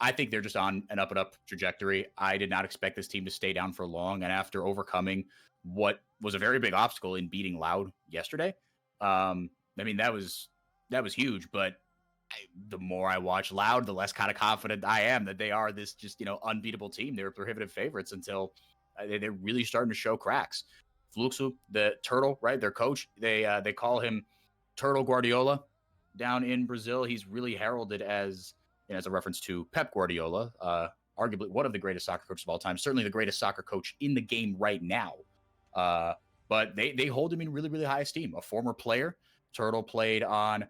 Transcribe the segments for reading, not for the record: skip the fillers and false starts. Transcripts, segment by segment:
I think they're just on an up trajectory. I did not expect this team to stay down for long. And after overcoming what was a very big obstacle in beating Loud yesterday, I mean, that was huge. But the more I watch Loud, the less kind of confident I am that they are this just, unbeatable team. They were prohibitive favorites until they're really starting to show cracks. Fluxo, the turtle, right? Their coach, they call him Turtle Guardiola down in Brazil. He's really heralded as a reference to Pep Guardiola, arguably one of the greatest soccer coaches of all time, certainly the greatest soccer coach in the game right now. But they hold him in really, really high esteem. A former player, Turtle played on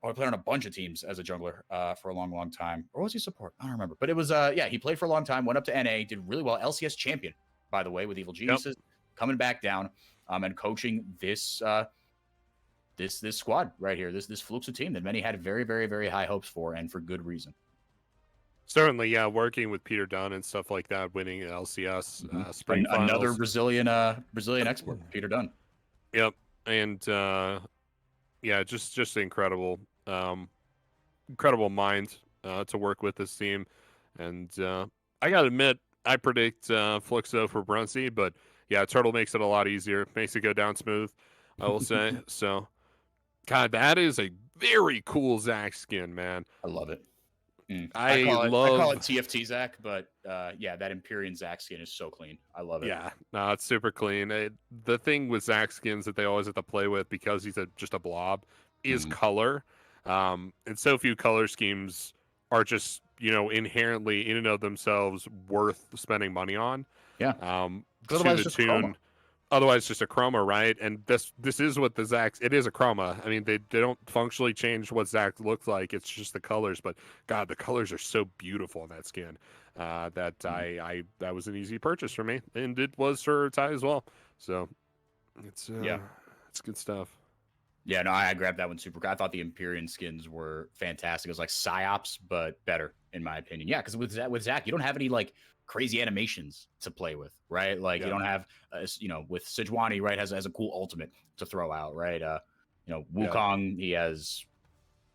a bunch of teams as a jungler for a long, long time. Or was he support? I don't remember. But it was, he played for a long time, went up to NA, did really well. LCS champion, by the way, with Evil Geniuses, coming back down and coaching this this squad right here, this Fluxo team that many had very, very, very high hopes for, and for good reason. Certainly, yeah, working with Peter Dunn and stuff like that, winning LCS spring finals. Another Brazilian export, Peter Dunn. Yep, and just incredible, incredible mind to work with this team, and I gotta admit, I predict Fluxo for Brunsey, but yeah, Turtle makes it a lot easier, makes it go down smooth, I will say. So, God, that is a very cool Zach skin, man. I love it. I call it TFT Zach, but that Empyrean Zach skin is so clean. I love it. Yeah, no, it's super clean. The thing with Zach skins that they always have to play with, because he's just a blob, is color. And so few color schemes are just, inherently in and of themselves worth spending money on. Yeah. To the tune. Otherwise, just a chroma, right? And this is what the Zach. It is a chroma. I mean, they don't functionally change what Zach looks like. It's just the colors. But God, the colors are so beautiful in that skin. That was an easy purchase for me, and it was for Ty as well. So it's good stuff. Yeah, no, I grabbed that one super. I thought the Empyrean skins were fantastic. It was like Psyops, but better in my opinion. Yeah, because with Zach, you don't have any like crazy animations to play with, right? Like you don't have, with Sejuani, right, has a cool ultimate to throw out, right? Wukong, he has,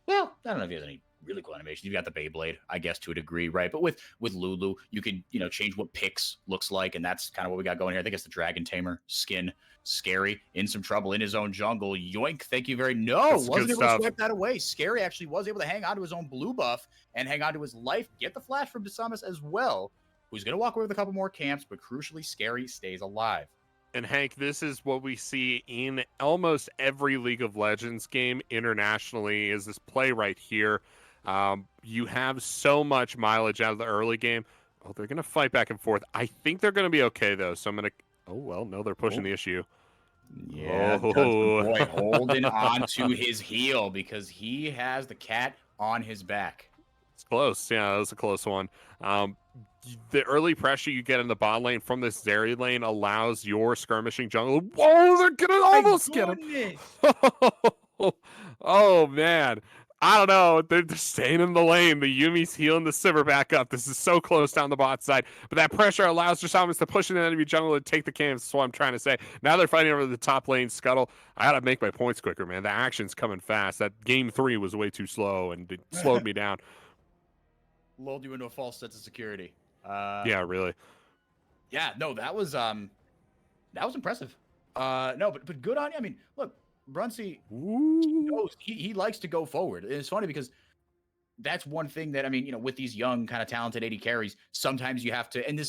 well, I don't know if he has any really cool animations. You've got the Beyblade, I guess, to a degree, right? But with Lulu, you can, change what Pix looks like, and that's kind of what we got going here. I think it's the Dragon Tamer skin. Scary in some trouble in his own jungle. Yoink, thank you very wasn't able to swipe that away. Scary actually was able to hang on to his own blue buff and hang on to his life. Get the flash from Desamas as well, who's going to walk away with a couple more camps, but crucially, Scary stays alive. And Hank, this is what we see in almost every League of Legends game internationally, is this play right here. You have so much mileage out of the early game. Oh, they're going to fight back and forth. I think they're going to be okay, though. So I'm going to... Oh, well, no, they're pushing the issue. Yeah, boy, holding on to his heel because he has the cat on his back. It's close. Yeah, that was a close one. The early pressure you get in the bot lane from this Zeri lane allows your skirmishing jungle. Whoa, they're going to almost get him. Oh, man. I don't know. They're staying in the lane. The Yumi's healing the Sivir back up. This is so close down the bot side. But that pressure allows Desamas to push in the enemy jungle and take the camps. That's what I'm trying to say. Now they're fighting over the top lane Scuttle. I got to make my points quicker, man. The action's coming fast. That game 3 was way too slow, and it slowed me down. Lulled you into a false sense of security. Yeah, really. Yeah, no, that was impressive. No, but good on you. I mean, look, Brunsey knows he likes to go forward. And it's funny because that's one thing that, I mean, with these young kind of talented AD carries, sometimes you have to, and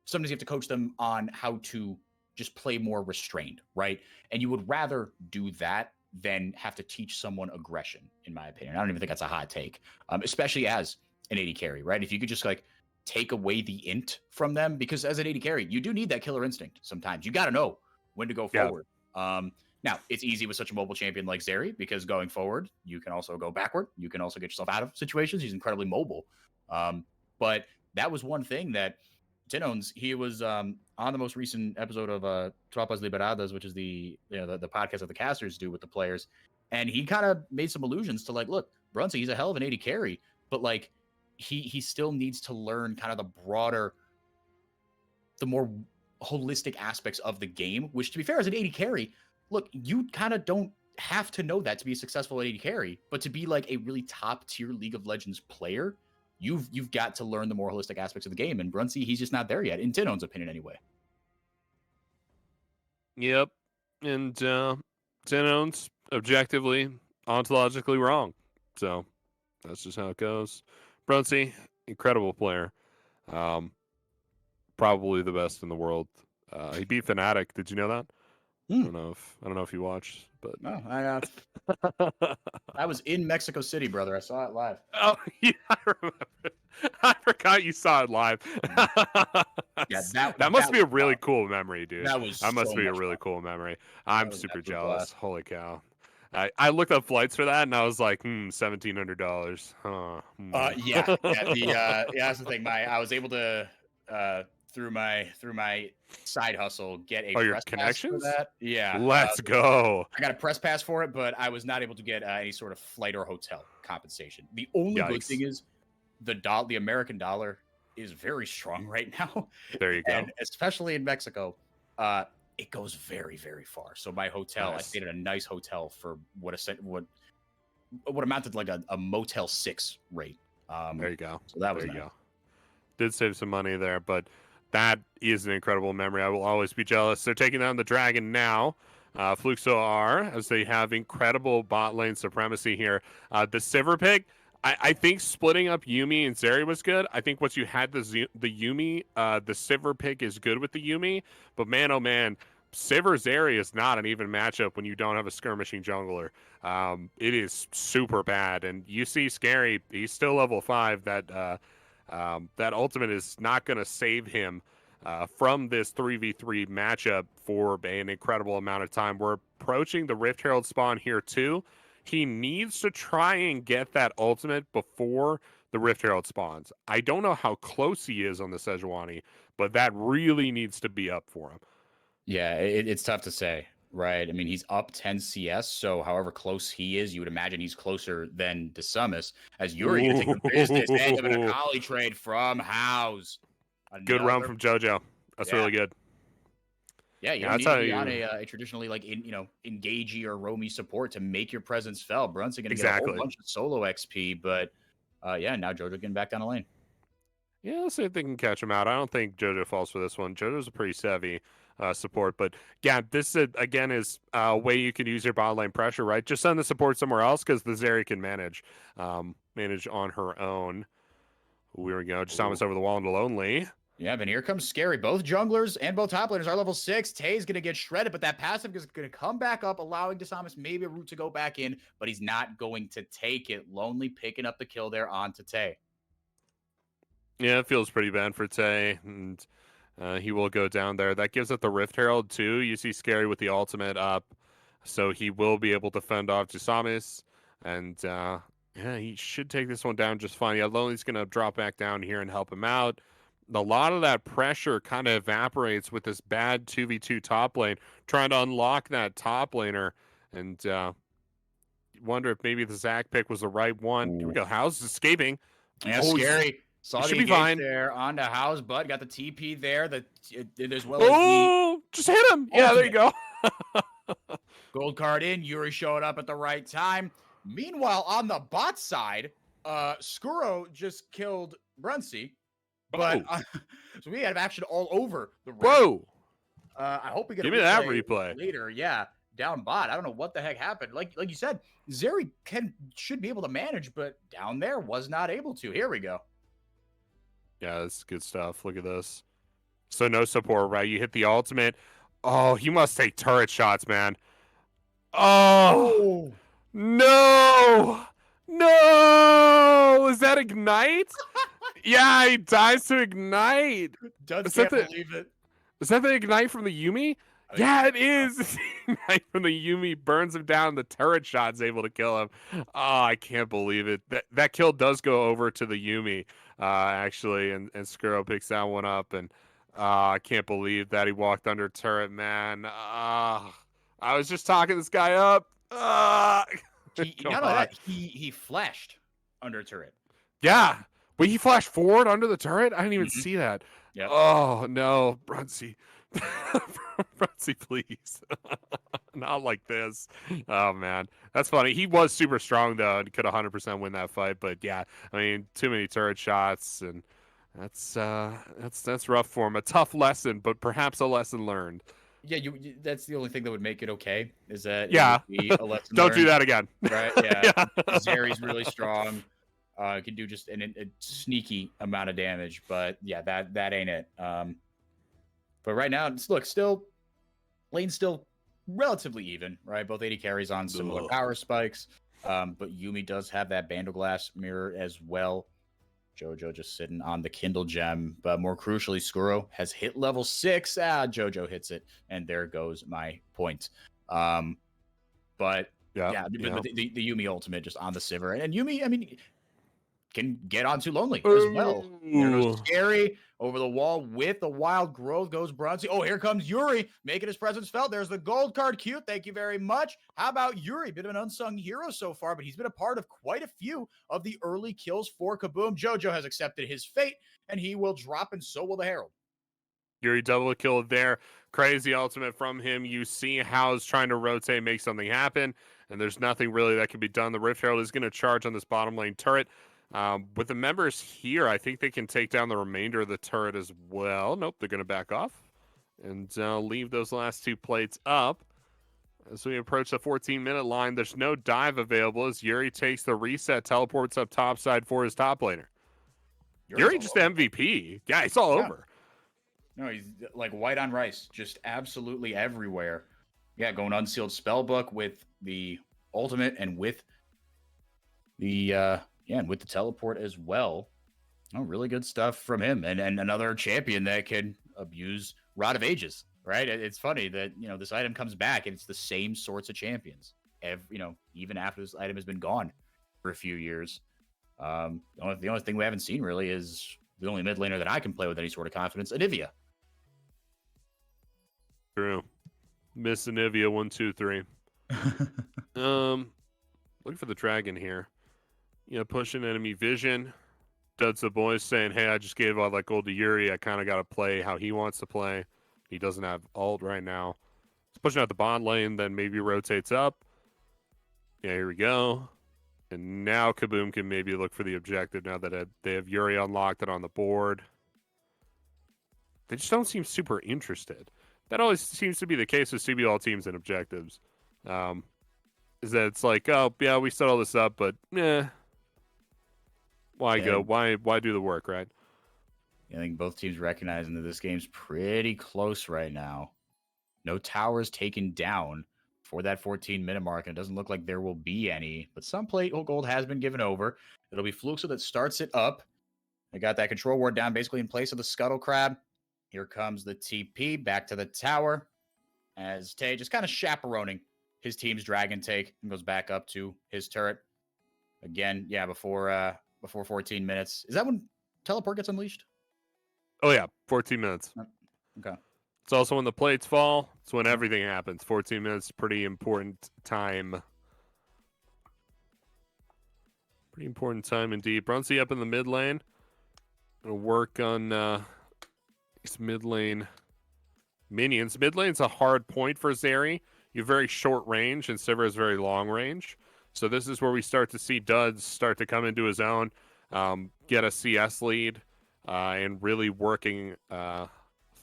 sometimes you have to coach them on how to just play more restrained, right? And you would rather do that than have to teach someone aggression, in my opinion. I don't even think that's a hot take, especially as an AD carry, right? If you could just like take away the int from them, because as an AD carry, you do need that killer instinct sometimes. You got to know when to go forward. Now, it's easy with such a mobile champion like Zeri, because going forward, you can also go backward. You can also get yourself out of situations. He's incredibly mobile. But that was one thing that Tinones, he was on the most recent episode of Tropas Liberadas, which is the podcast that the casters do with the players. And he kind of made some allusions to like, look, Brunsey, he's a hell of an AD carry, but like he still needs to learn kind of the more holistic aspects of the game, which, to be fair, as an AD carry, look, you kind of don't have to know that to be a successful AD carry, but to be like a really top tier League of Legends player, you've got to learn the more holistic aspects of the game. And Brunsey, he's just not there yet, in Tino's opinion, anyway. Yep, and Tino's objectively, ontologically wrong. So that's just how it goes. Brunsey, incredible player. Probably the best in the world. He beat Fnatic. Did you know that? I don't know if you watched, but no, I was in Mexico City, brother. I saw it live. Oh yeah, I remember. I forgot you saw it live. Yeah, that must be a really cool memory, dude. That must be a really cool memory. I'm super jealous. Holy cow. I looked up flights for that and I was like, $1,700. Huh. That's the thing. I was able to through my side hustle get a your press connections pass for that. Yeah. Let's go. I got a press pass for it, but I was not able to get any sort of flight or hotel compensation. The only good thing is the American dollar is very strong right now. There you go. And especially in Mexico, it goes very, very far. So my hotel, I stayed at a nice hotel for what amounted to like a Motel 6 rate. There you go. So that was there you go. Did save some money there, but that is an incredible memory. I will always be jealous. They're taking down the Dragon now. Fluxo are, as they have incredible bot lane supremacy here. The Sivir pick, I think splitting up Yuumi and Zeri was good. I think once you had the Yuumi, the Sivir pick is good with the Yuumi. But man, oh man, Sivir Zeri is not an even matchup when you don't have a skirmishing jungler. It is super bad. And you see Scary, he's still level 5. That ultimate is not going to save him from this 3v3 matchup for an incredible amount of time. We're approaching the Rift Herald spawn here too. He needs to try and get that ultimate before the Rift Herald spawns. I don't know how close he is on the Sejuani, but that really needs to be up for him. Yeah, it's tough to say, right? I mean, he's up 10 CS, so however close he is, you would imagine he's closer than DeSummus, as Yuri gonna take the business end of an Akali trade from House. Good round from JoJo. That's really good. Yeah, you don't need to be on a traditionally engagey or roamy support to make your presence felt. Brunson going to get a whole bunch of solo XP, but now JoJo getting back down the lane. Yeah, let's see if they can catch him out. I don't think JoJo falls for this one. JoJo's a pretty savvy support, but yeah, this again is a way you can use your bot lane pressure, right? Just send the support somewhere else because the Zeri can manage on her own. Here we go. Just almost over the wall into lonely. Yeah, but here comes Scary. Both junglers and both top laners are level 6. Tay's going to get shredded, but that passive is going to come back up, allowing DeSummus maybe a route to go back in, but he's not going to take it. Lonely picking up the kill there onto Tay. Yeah, it feels pretty bad for Tay, and he will go down there. That gives it the Rift Herald, too. You see Scary with the ultimate up, so he will be able to fend off DeSummus, and he should take this one down just fine. Yeah, Lonely's going to drop back down here and help him out. A lot of that pressure kind of evaporates with this bad 2v2 top lane, trying to unlock that top laner, and wonder if maybe the Zac pick was the right one. Here we go. House is escaping. Yeah, Scary. Saw the be fine there onto House, but got the TP there. As well as just hit him. Yeah, there you go. Gold card in. Yuri showing up at the right time. Meanwhile, on the bot side, Skuro just killed Brunsey. But so we have action all over the ring. Whoa! I hope we get give me that replay later. Yeah, down bot. I don't know what the heck happened. Like you said, Zeri should be able to manage, but down there was not able to. Here we go. Yeah, that's good stuff. Look at this. So no support, right? You hit the ultimate. Oh, he must take turret shots, man. Oh no! No! Is that Ignite? Yeah, he dies to Ignite. Can't believe it. Is that the Ignite from the Yuumi? Yeah, it is. Ignite from the Yuumi burns him down. The turret shot's able to kill him. Oh, I can't believe it. That kill does go over to the Yuumi, actually, and Skuro picks that one up. And I can't believe that he walked under turret, man. I was just talking this guy up. He flashed under turret. Yeah. Wait, he flashed forward under the turret? I didn't even see that. Yep. Oh, no. Brunsey. Bruncy, please. Not like this. Oh man, that's funny. He was super strong though, and could 100% win that fight. But yeah, I mean, too many turret shots, and that's rough for him. A tough lesson, but perhaps a lesson learned. Yeah, that's the only thing that would make it okay, is that it Yeah, would be a lesson don't do learned, that again. right? Yeah. Yeah. Zeri's really strong. Can do just a sneaky amount of damage, but yeah, that ain't it. But right now, look, lane's still relatively even, right? Both AD carries on similar Ugh. power spikes, but Yuumi does have that Bandle Glass mirror as well. Jojo just sitting on the Kindle Gem, but more crucially, Skuro has hit level 6. Jojo hits it, and there goes my point. But yeah, but the Yuumi ultimate just on the Sivir, and Yuumi, I mean, can get on too lonely as well. There goes Scary over the wall with the wild growth goes Bruncy. Oh, here comes Yuri making his presence felt. There's the gold card. Cute. Thank you very much. How about Yuri? Bit of an unsung hero so far, but he's been a part of quite a few of the early kills for Kabum. Jojo has accepted his fate, and he will drop, and so will the Herald. Yuri double kill there. Crazy ultimate from him. You see How's trying to rotate, make something happen, and there's nothing really that can be done. The Rift Herald is going to charge on this bottom lane turret. With the members here, I think they can take down the remainder of the turret as well. Nope, they're going to back off and leave those last 2 plates up. As we approach the 14-minute line, there's no dive available as Yuri takes the reset, teleports up topside for his top laner. Yuri just MVP. Yeah, he's all over. No, he's like white on rice, just absolutely everywhere. Yeah, going unsealed spellbook with the ultimate and with the and with the teleport as well. Oh, really good stuff from him, and another champion that can abuse Rod of Ages. Right? It's funny that this item comes back and it's the same sorts of champions. Even after this item has been gone for a few years. The only thing we haven't seen really is the only mid laner that I can play with any sort of confidence, Anivia. True. Miss Anivia 1, 2, 3. Looking for the dragon here. Pushing enemy vision. Duds the boys saying, hey, I just gave all that gold to Yuri. I kind of got to play how he wants to play. He doesn't have ult right now. He's pushing out the bond lane, then maybe rotates up. Yeah, here we go. And now Kabum can maybe look for the objective now that they have Yuri unlocked and on the board. They just don't seem super interested. That always seems to be the case with CBLOL teams and objectives. Is that it's like, oh, yeah, we set all this up, but why go? Why do the work, right? I think both teams recognizing that this game's pretty close right now. No towers taken down for that 14-minute mark, and it doesn't look like there will be any, but some plate gold has been given over. It'll be Fluxo that starts it up. They got that control ward down basically in place of the Scuttle Crab. Here comes the TP back to the tower as Tay just kind of chaperoning his team's dragon take and goes back up to his turret. Again, yeah, before 14 minutes. Is that when teleport gets unleashed? Oh, yeah, 14 minutes. Okay. It's also when the plates fall. It's when everything happens. 14 minutes, pretty important time. Pretty important time indeed. Bruncy up in the mid lane. Gonna work on these mid lane minions. Mid lane's a hard point for Zeri. You have very short range, and Sivir has very long range. So this is where we start to see Duds start to come into his own, get a CS lead, and really working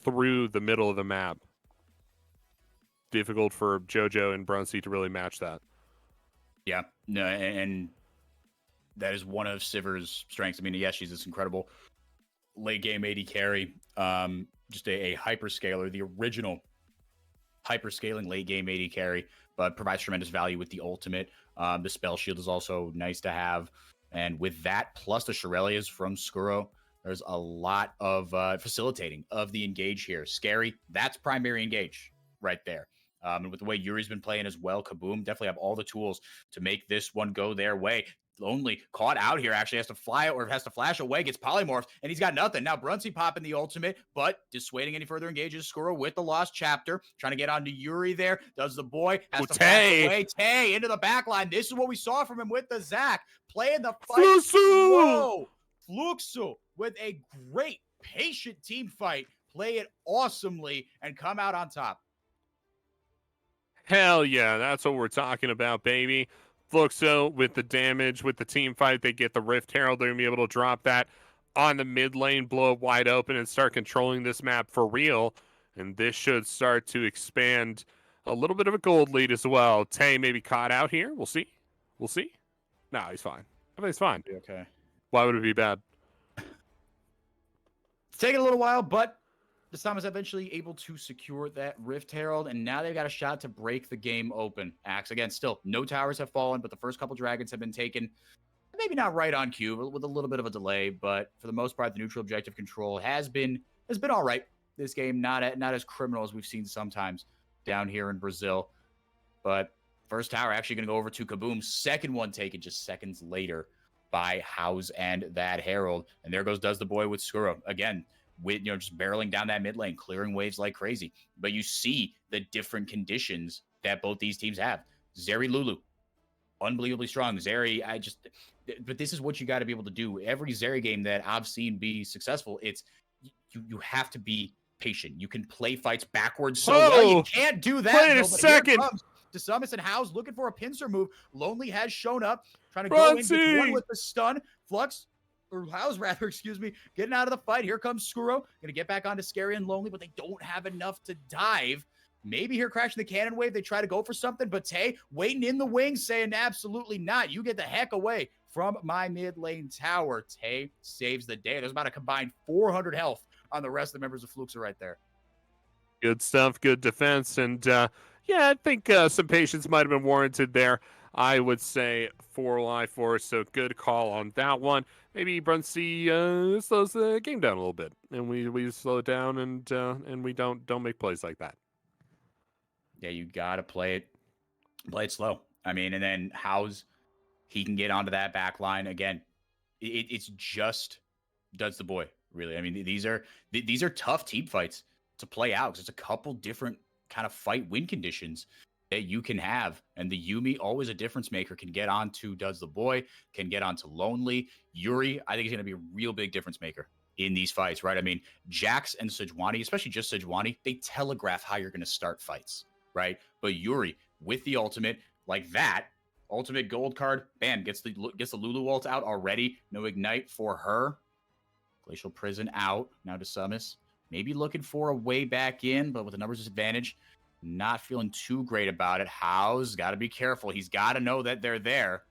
through the middle of the map. Difficult for Jojo and Bruncy to really match that. Yeah, no, and that is one of Sivir's strengths. I mean, yes, she's this incredible late game AD carry, just a hyperscaler, the original hyperscaling late game AD carry, but provides tremendous value with the ultimate. The spell shield is also nice to have, and with that plus the Shirelias from Skuro, there's a lot of facilitating of the engage here. Scary, that's primary engage right there. And with the way Yuri's been playing as well, Kabum definitely have all the tools to make this one go their way. Lonely caught out here, actually has to fly or has to flash away, gets polymorphed, and he's got nothing. Now Bruncy popping the ultimate, but dissuading any further engages. Skuro with the lost chapter, trying to get onto Yuri there. Does the boy, has to flash away. Tay into the back line. This is what we saw from him with the Zac. Playing the fight. Fluxo! Whoa! Fluxo with a great patient team fight. play it awesomely, and come out on top. Hell yeah, that's what we're talking about, baby. Fluxo with the damage, with the team fight, they get the Rift Herald. They're going to be able to drop that on the mid lane, blow it wide open, and start controlling this map for real. And this should start to expand a little bit of a gold lead as well. Tay maybe caught out here. We'll see. We'll see. No, he's fine. I think he's fine. Okay. Why would it be bad? It's taking a little while, but the Sam is eventually able to secure that Rift Herald, and now they've got a shot to break the game open. Axe, again, still, no towers have fallen, but the first couple dragons have been taken. Maybe not right on cue, but with a little bit of a delay, but for the most part, the neutral objective control has been all right this game. Not as criminal as we've seen sometimes down here in Brazil. But first tower actually going to go over to Kabum. Second one taken just seconds later by House and that Herald. And there goes Does the Boy with Skuro. Again, with just barreling down that mid lane, clearing waves like crazy. But you see the different conditions that both these teams have. Zeri Lulu, unbelievably strong. Zeri, but this is what you got to be able to do. Every Zeri game that I've seen be successful, it's you have to be patient. You can play fights backwards so well. You can't do that. Wait a second. DeSummis and House looking for a pincer move. Lonely has shown up, trying to go in, gets one with the stun. Flux, or House rather, excuse me, getting out of the fight. Here comes Skuro. Gonna get back onto Scary and Lonely, but they don't have enough to dive. Maybe here crashing the cannon wave, they try to go for something, but Tay waiting in the wings saying absolutely not. You get the heck away from my mid lane tower. Tay saves the day. There's about a combined 400 health on the rest of the members of Fluxo right there. Good stuff, good defense, and yeah, I think some patience might have been warranted there. I would say for Life Force, so good call on that one. Maybe Brunsey slows the game down a little bit, and we slow it down, and we don't make plays like that. Yeah, you gotta play it slow. I mean, and then House, he can get onto that back line again. It's just Does the Boy, really. I mean, these are tough team fights to play out because it's a couple different kind of fight win conditions that you can have. And the Yuumi, always a difference maker, can get onto Does the Boy, can get onto Lonely. Yuri, I think, is going to be a real big difference maker in these fights, right? I mean, Jax and Sejuani, especially just Sejuani, they telegraph how you're going to start fights, right? But Yuri, with the ultimate, like that, ultimate gold card, bam, gets the Lulu ult out already. No ignite for her. Glacial Prison out. Now to Summis. Maybe looking for a way back in, but with a numbers disadvantage, not feeling too great about it. House, got to be careful. He's got to know that they're there.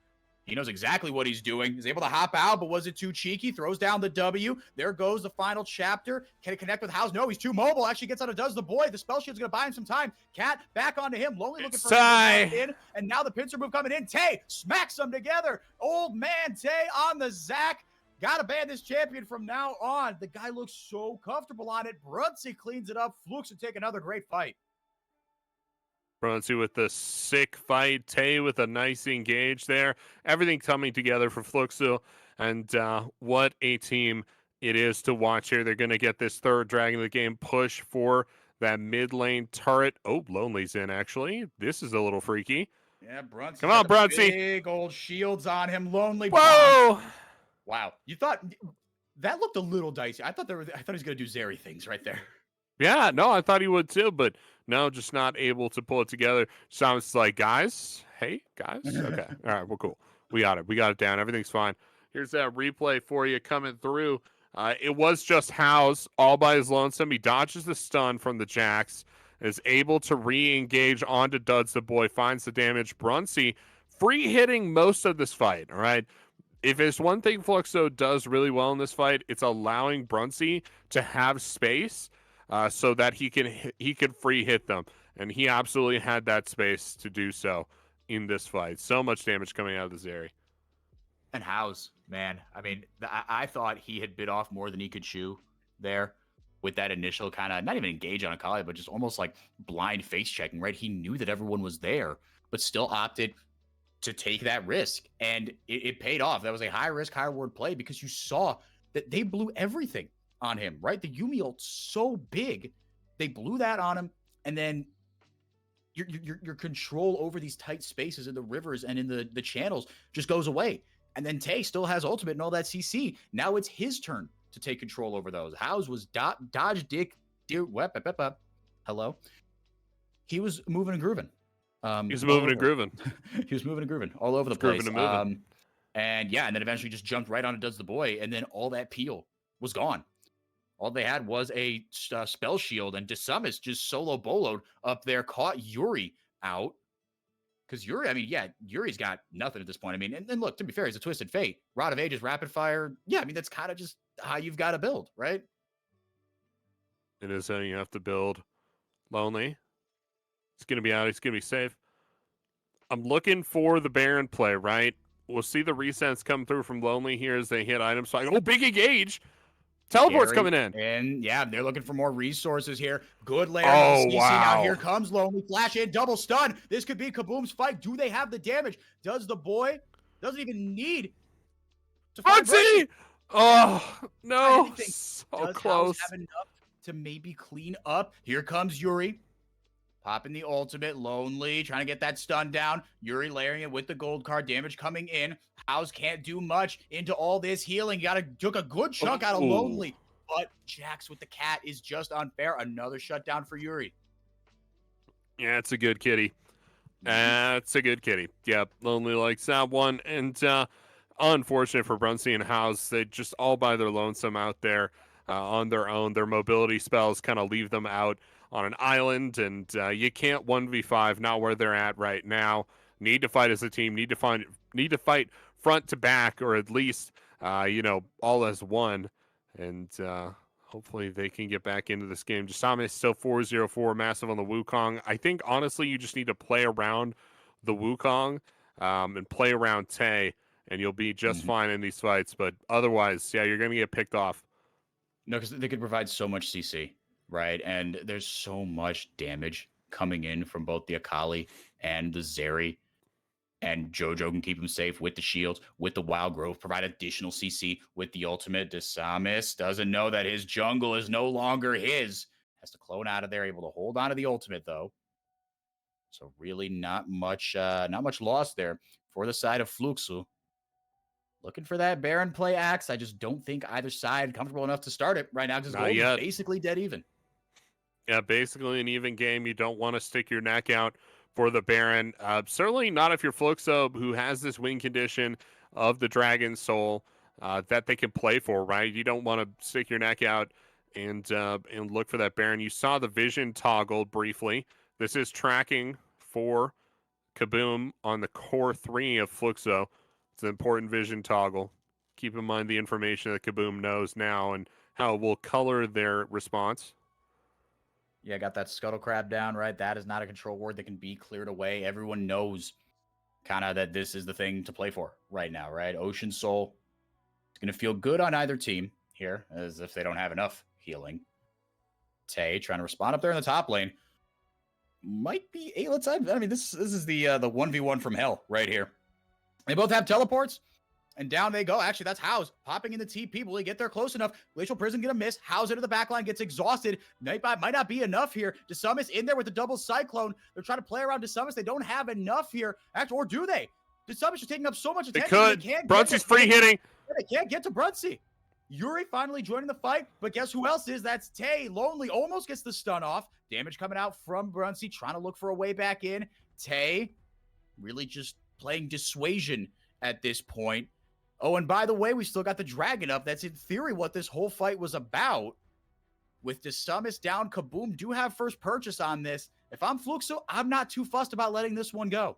He knows exactly what he's doing. He's able to hop out, but was it too cheeky? Throws down the W. There goes the final chapter. Can it connect with House? No, he's too mobile. Actually gets out of Does the Boy. The spell shield's going to buy him some time. Cat back onto him. Lonely looking for him to in. And now the pincer move coming in. Tay smacks them together. Old man Tay on the Zac. Got to ban this champion from now on. The guy looks so comfortable on it. Brunsey cleans it up. Flukes to take another great fight. Brunsey with the sick fight. Tay with a nice engage there. Everything coming together for Fluxo. And what a team it is to watch here. They're going to get this third dragon of the game, push for that mid lane turret. Oh, Lonely's in, actually. This is a little freaky. Yeah, Brunsey. Come on, Brunsey. Big old shields on him. Lonely. Whoa! Bomb. Wow. You thought that looked a little dicey. I thought he was going to do Zeri things right there. Yeah, no, I thought he would too, but no, just not able to pull it together. Sounds like, guys, hey, guys. Okay. All right, well, cool. We got it. We got it down. Everything's fine. Here's that replay for you coming through. It was just House all by his lonesome. He dodges the stun from the Jax, is able to re-engage onto Does the Boy, finds the damage. Brunsey free hitting most of this fight, all right? If there's one thing Fluxo does really well in this fight, it's allowing Brunsey to have space so that he can free hit them. And he absolutely had that space to do so in this fight. So much damage coming out of this area. And House, man, I mean, I thought he had bit off more than he could chew there with that initial kind of, not even engage on Akali, but just almost like blind face checking, right? He knew that everyone was there, but still opted to take that risk, and it paid off. That was a high risk, high reward play because you saw that they blew everything on him, right? The Yuumi ult's so big, they blew that on him, and then your control over these tight spaces in the rivers and in the channels just goes away. And then Tay still has ultimate and all that CC. Now it's his turn to take control over those. House was dodge dick Hello. He was moving and grooving. He's all moving and over. grooving. He was moving and grooving all over the He's grooving place. and moving. And yeah, and then eventually just jumped right on and does the boy, and then all that peel was gone. All they had was a spell shield, and DeSummit just solo boloed up there, caught Yuri out. Because Yuri, I mean, yeah, Yuri's got nothing at this point. I mean, and look, to be fair, he's a twisted fate. Rod of Ages, rapid fire. Yeah, I mean, that's kind of just how you've got to build, right? It is how you have to build. Lonely. He's going to be out. He's going to be safe. I'm looking for the Baron play, right? We'll see the resets come through from Lonely here as they hit items. Oh, big engage. Teleport's Gary, coming in. And yeah, they're looking for more resources here. Good layer Oh, of CC. wow. Now here comes Lonely. Flash in, double stun. This could be Kaboom's fight. Do they have the damage? Does the boy? Doesn't even need to find Bruncy! Oh, no. So Does close. House have enough to maybe clean up? Here comes Yuri. Popping the ultimate, Lonely, trying to get that stun down. Yuri layering it with the gold card, damage coming in. House can't do much into all this healing. Took a good chunk out of Lonely. But Jax with the cat is just unfair. Another shutdown for Yuri. Yeah, it's a good kitty. That's a good kitty. Yep, Lonely likes that one. And unfortunate for Bruncy and House, they just all by their lonesome out there on their own. Their mobility spells kind of leave them out on an island, and you can't 1v5, not where they're at right now. Need to fight as a team, need to fight front to back, or at least, all as one. And hopefully they can get back into this game. Jasami is still 4-0-4, massive on the Wukong. I think, honestly, you just need to play around the Wukong and play around Tay, and you'll be just fine in these fights. But otherwise, yeah, you're going to get picked off. No, because they could provide so much CC, right? And there's so much damage coming in from both the Akali and the Zeri. And Jojo can keep him safe with the shields, with the Wild Growth, provide additional CC with the ultimate. DeSamis doesn't know that his jungle is no longer his. Has to clone out of there, able to hold on to the ultimate, though. So really not much loss there for the side of Fluxo. Looking for that Baron play axe. I just don't think either side comfortable enough to start it right now because gold is basically dead even. Yeah, basically an even game. You don't want to stick your neck out for the Baron. Certainly not if you're Fluxo, who has this win condition of the Dragon Soul that they can play for, right? You don't want to stick your neck out and look for that Baron. You saw the vision toggle briefly. This is tracking for Kabum on the core 3 of Fluxo. It's an important vision toggle. Keep in mind the information that Kabum knows now and how it will color their response. Yeah, got that scuttle crab down, right? That is not a control ward that can be cleared away. Everyone knows kind of that this is the thing to play for right now, right? Ocean Soul. It's going to feel good on either team here, as if they don't have enough healing. Tay trying to respond up there in the top lane. Might be I mean, this is the 1v1 from hell right here. They both have teleports, and down they go. Actually, that's House popping in the TP. Will he get there close enough? Glacial Prison gonna miss. House into the backline, gets exhausted. Might not be enough here. DeSummit in there with the double cyclone. They're trying to play around DeSummit. They don't have enough here. Actually, or do they? DeSummit is taking up so much attention. They could. Bruncy's free hitting. They can't get to Bruncy. Yuri finally joining the fight, but guess who else is? That's Tay. Lonely almost gets the stun off. Damage coming out from Bruncy, trying to look for a way back in. Tay really just playing dissuasion at this point. Oh, and by the way, we still got the dragon up. That's in theory what this whole fight was about. With DeSummit down, Kabum do have first purchase on this. If I'm Fluxo, I'm not too fussed about letting this one go.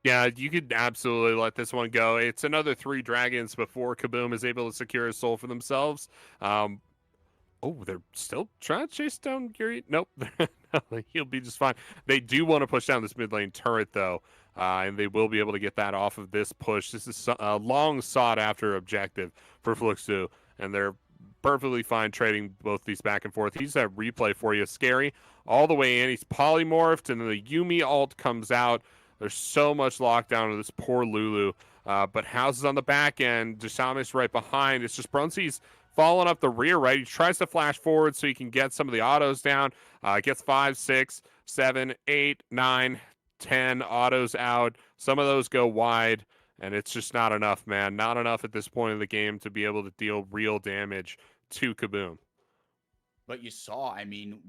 Yeah, you could absolutely let this one go. It's another 3 dragons before Kabum is able to secure a soul for themselves. They're still trying to chase down Yuri. Nope. He'll be just fine. They do want to push down this mid lane turret, though, and they will be able to get that off of this push. This is a long sought-after objective for Fluxo, and they're perfectly fine trading both these back and forth. He's a replay for you. Scary all the way in. He's polymorphed, and then the Yumi ult comes out. There's so much lockdown of this poor Lulu. But House is on the back end. Jasami's right behind. It's just Bruncy's falling up the rear, right? He tries to flash forward so he can get some of the autos down. Gets 5, 6, 7, 8, 9, 10 autos out. Some of those go wide, and it's just not enough, man. Not enough at this point in the game to be able to deal real damage to Kabum. But you saw, I mean,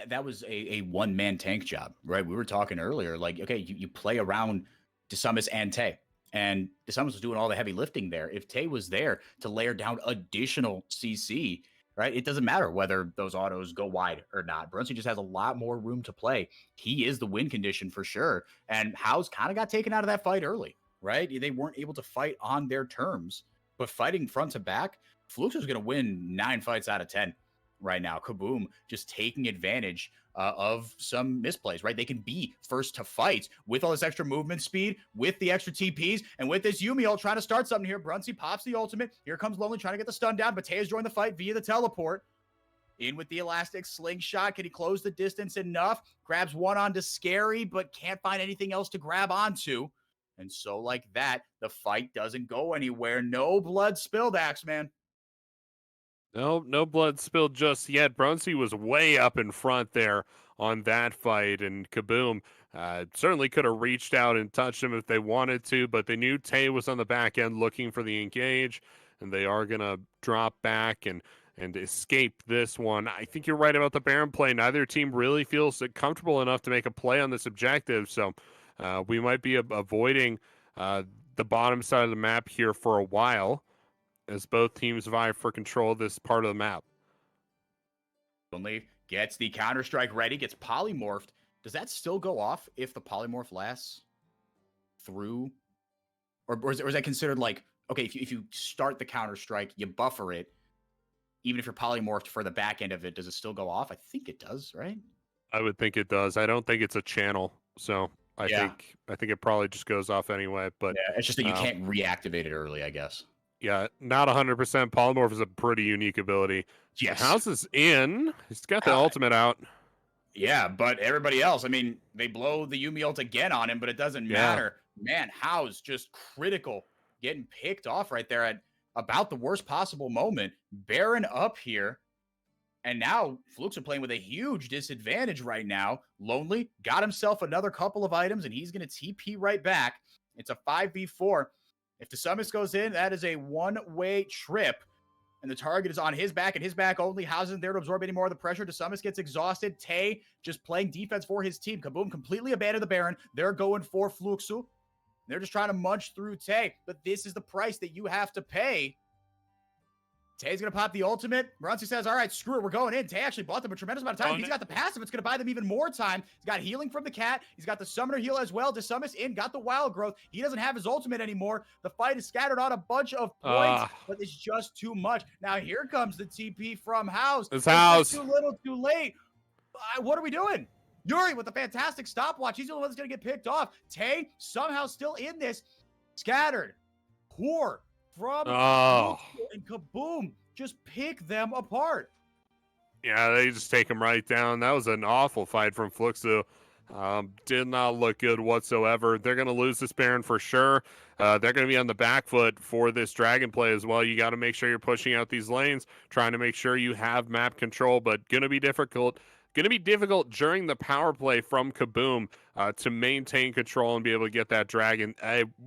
that was a one-man tank job, right? We were talking earlier, like, okay, you play around DeSummers and Tay, and DeSummers was doing all the heavy lifting there. If Tay was there to layer down additional CC, right, it doesn't matter whether those autos go wide or not. Brunson just has a lot more room to play. He is the win condition for sure. And House kind of got taken out of that fight early, right? They weren't able to fight on their terms, but fighting front to back, Fluxo is going to win 9 fights out of 10 right now. Kabum just taking advantage of some misplays, right? They can be first to fight with all this extra movement speed, with the extra TPs, and with this Yumi ult trying to start something here. Brunsey pops the ultimate. Here comes Lonely trying to get the stun down. Mateus joined the fight via the teleport. In with the elastic slingshot. Can he close the distance enough? Grabs one onto Scary, but can't find anything else to grab onto. And so like that, the fight doesn't go anywhere. No blood spilled, Axeman. No blood spilled just yet. Brunsey was way up in front there on that fight, and Kabum certainly could have reached out and touched him if they wanted to, but they knew Tay was on the back end looking for the engage, and they are going to drop back and escape this one. I think you're right about the Baron play. Neither team really feels comfortable enough to make a play on this objective, so we might be avoiding the bottom side of the map here for a while, as both teams vie for control of this part of the map. Only gets the Counter-Strike ready, gets polymorphed. Does that still go off if the polymorph lasts through? Or is that considered like, okay, if you start the Counter-Strike, you buffer it, even if you're polymorphed for the back end of it, does it still go off? I think it does, right? I would think it does. I don't think it's a channel, so I think it probably just goes off anyway. But yeah, it's just that you can't reactivate it early, I guess. Yeah, not 100%. Polymorph is a pretty unique ability. Yes. House is in. He's got the ultimate out. Yeah, but everybody else, I mean, they blow the Yumi ult again on him, but it doesn't matter. Man, House just critical, getting picked off right there at about the worst possible moment. Baron up here. And now Fluxo playing with a huge disadvantage right now. Lonely got himself another couple of items, and he's going to TP right back. It's a 5v4. If the Summit goes in, that is a one-way trip. And the target is on his back, and his back only. House isn't there to absorb any more of the pressure. DeSummers gets exhausted. Tay just playing defense for his team. Kabum completely abandoned the Baron. They're going for Fluxo. They're just trying to munch through Tay. But this is the price that you have to pay. Tay's going to pop the ultimate. Brunson says, all right, screw it. We're going in. Tay actually bought them a tremendous amount of time. He's got the passive. It's going to buy them even more time. He's got healing from the cat. He's got the summoner heal as well. DeSummers in, got the wild growth. He doesn't have his ultimate anymore. The fight is scattered on a bunch of points, but it's just too much. Now here comes the TP from House. It's House. Too little, too late. What are we doing? Yuri with a fantastic stopwatch. He's the one that's going to get picked off. Tay somehow still in this. Scattered. Poor from and Kabum. Just pick them apart. Yeah, they just take him right down. That was an awful fight from Fluxo. Did not look good whatsoever. They're going to lose this Baron for sure. They're going to be on the back foot for this Dragon play as well. You got to make sure you're pushing out these lanes, trying to make sure you have map control, but going to be difficult. Going to be difficult during the power play from Kabum to maintain control and be able to get that Dragon.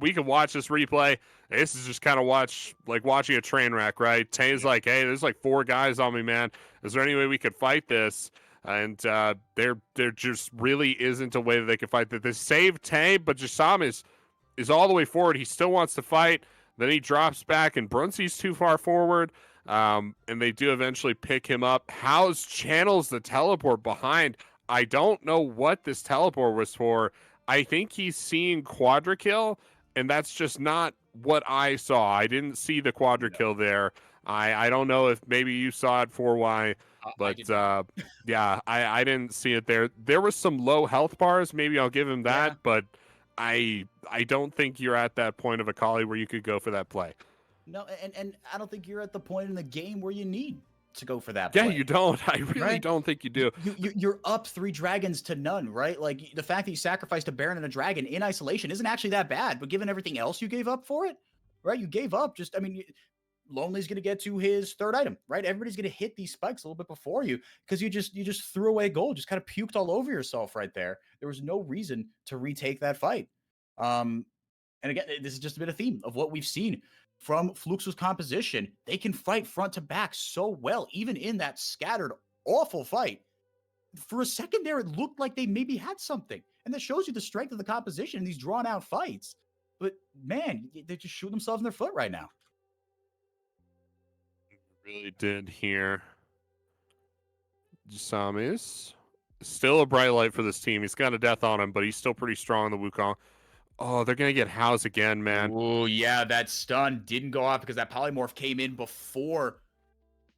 We can watch this replay. This is just kind of like watching a train wreck, right? Tay's like, hey, there's like 4 guys on me, man. Is there any way we could fight this? And there just really isn't a way that they can fight that. They save Tay, but Jasam is all the way forward. He still wants to fight. Then he drops back, and Brunsey's too far forward. And they do eventually pick him up. House channels the teleport behind. I don't know what this teleport was for. I think he's seeing quadra kill, and that's just not what I saw. I didn't see the quadra kill there. I don't know if maybe you saw it for why, but yeah, I didn't see it there. There was some low health bars. Maybe I'll give him that, but I don't think you're at that point of Akali where you could go for that play. No, and I don't think you're at the point in the game where you need to go for that play. Yeah, you don't. I really don't think you do. You're up 3 dragons to none, right? Like, the fact that you sacrificed a Baron and a Dragon in isolation isn't actually that bad, but given everything else you gave up for it, right? You gave up just, I mean, Lonely's going to get to his 3rd item, right? Everybody's going to hit these spikes a little bit before you because you just threw away gold, just kind of puked all over yourself right there. There was no reason to retake that fight. And again, this is just a bit of theme of what we've seen from Fluxo's composition. They can fight front to back so well, even in that scattered, awful fight. For a second there, it looked like they maybe had something. And that shows you the strength of the composition in these drawn out fights. But man, they just shoot themselves in their foot right now. Really did here. Samus. Still a bright light for this team. He's got a death on him, but he's still pretty strong in the Wukong. Oh, they're going to get housed again, man. Oh, yeah, that stun didn't go off because that polymorph came in before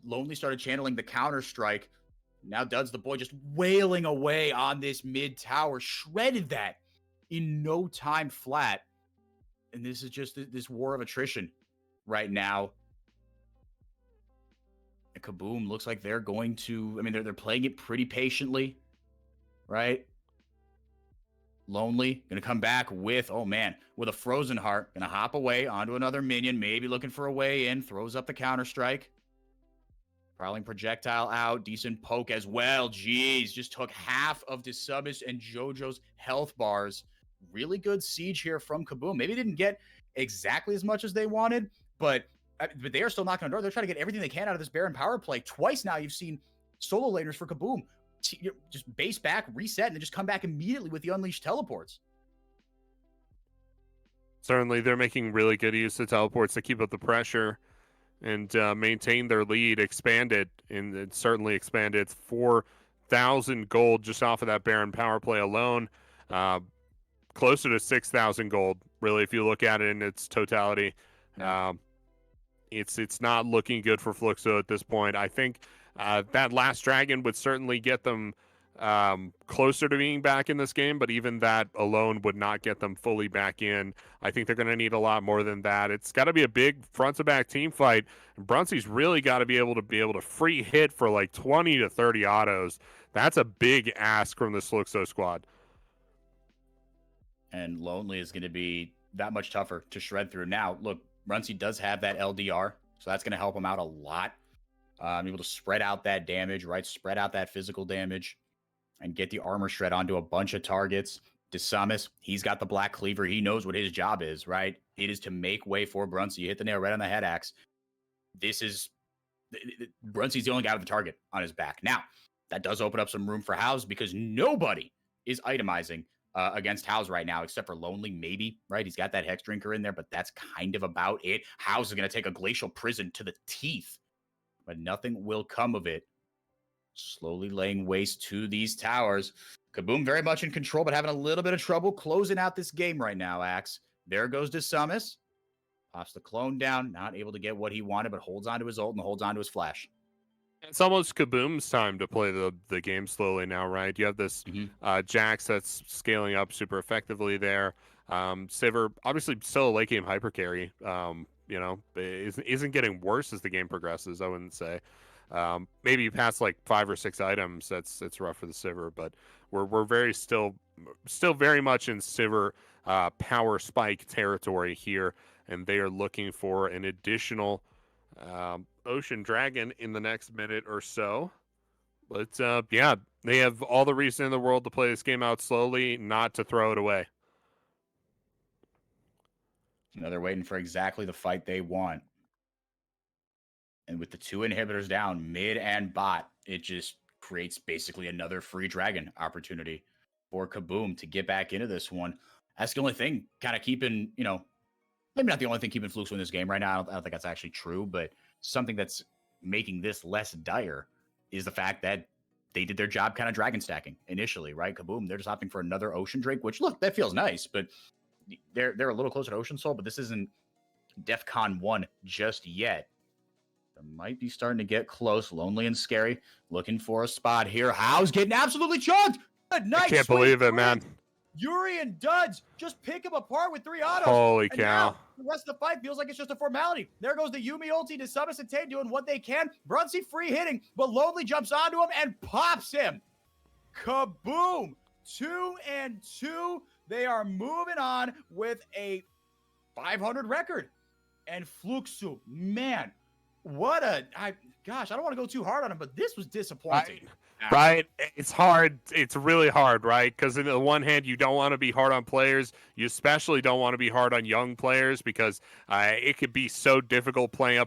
Lonely started channeling the counter strike. Now Duds, the boy, just wailing away on this mid tower, shredded that in no time flat. And this is just this war of attrition right now. And Kabum looks like they're going to, I mean, they're playing it pretty patiently, right? Lonely, gonna come back with, oh man, with a frozen heart, gonna hop away onto another minion, maybe looking for a way in, throws up the counter strike. Prowling projectile out, decent poke as well. Jeez, just took half of DeSubis and JoJo's health bars. Really good siege here from Kabum. Maybe didn't get exactly as much as they wanted, but they are still knocking on the door. They're trying to get everything they can out of this Baron power play. Twice now you've seen solo laners for Kabum just base back, reset, and then just come back immediately with the unleashed teleports. Certainly, they're making really good use of teleports to keep up the pressure and maintain their lead, expand it, and it certainly expanded. It's 4,000 gold just off of that Baron power play alone. Closer to 6,000 gold, really, if you look at it in its totality. Yeah. It's not looking good for Fluxo at this point. I think that last dragon would certainly get them closer to being back in this game, but even that alone would not get them fully back in. I think they're going to need a lot more than that. It's got to be a big front to back team fight. And Bruncey's really got to be able to free hit for like 20 to 30 autos. That's a big ask from this Fluxo squad. And Lonely is going to be that much tougher to shred through. Now, look, Bruncey does have that LDR, so that's going to help him out a lot. Able to spread out that damage, right? Spread out that physical damage and get the armor shred onto a bunch of targets. DeSumis, he's got the Black Cleaver. He knows what his job is, right? It is to make way for Bruncey. You hit the nail right on the head axe. Bruncey's the only guy with the target on his back. Now, that does open up some room for House because nobody is itemizing against House right now, except for Lonely, maybe, right? He's got that Hex Drinker in there, but that's kind of about it. House is going to take a Glacial Prison to the teeth, but nothing will come of it. Slowly laying waste to these towers. Kabum very much in control, but having a little bit of trouble closing out this game right now, Axe. There goes DeSumis. Pops the clone down, not able to get what he wanted, but holds onto his ult and holds onto his flash. It's almost Kabum's time to play the game slowly now, right? You have this Jax that's scaling up super effectively there. Sivir, obviously still a late game hyper carry. Isn't getting worse as the game progresses, I wouldn't say. Maybe past like 5 or 6 items, it's rough for the Sivir, but we're very still very much in Sivir power spike territory here, and they are looking for an additional Ocean Dragon in the next minute or so. But they have all the reason in the world to play this game out slowly, not to throw it away. They're waiting for exactly the fight they want. And with the 2 inhibitors down, mid and bot, it just creates basically another free dragon opportunity for Kabum to get back into this one. That's the only thing kind of keeping, maybe not the only thing keeping Fluxo in this game right now. I don't think that's actually true, but something that's making this less dire is the fact that they did their job kind of dragon stacking initially, right? Kabum, they're just opting for another Ocean Drake, which, look, that feels nice, but they're a little closer to Ocean Soul, but this isn't DEFCON 1 just yet. They might be starting to get close. Lonely and Scary looking for a spot here. House getting absolutely chunked. A nice I can't believe it, man. Yuri and Duds just pick him apart with 3 autos. Holy cow. The rest of the fight feels like it's just a formality. There goes the Yumi ulti to Summit and Tay doing what they can. Bruncey free hitting, but Lonely jumps onto him and pops him. Kaboom! 2-2. They are moving on with a 500 record. And Fluxo, man, Gosh, I don't want to go too hard on him, but this was disappointing. Right? It's hard. It's really hard, right? Because on the one hand, you don't want to be hard on players. You especially don't want to be hard on young players because it could be so difficult playing up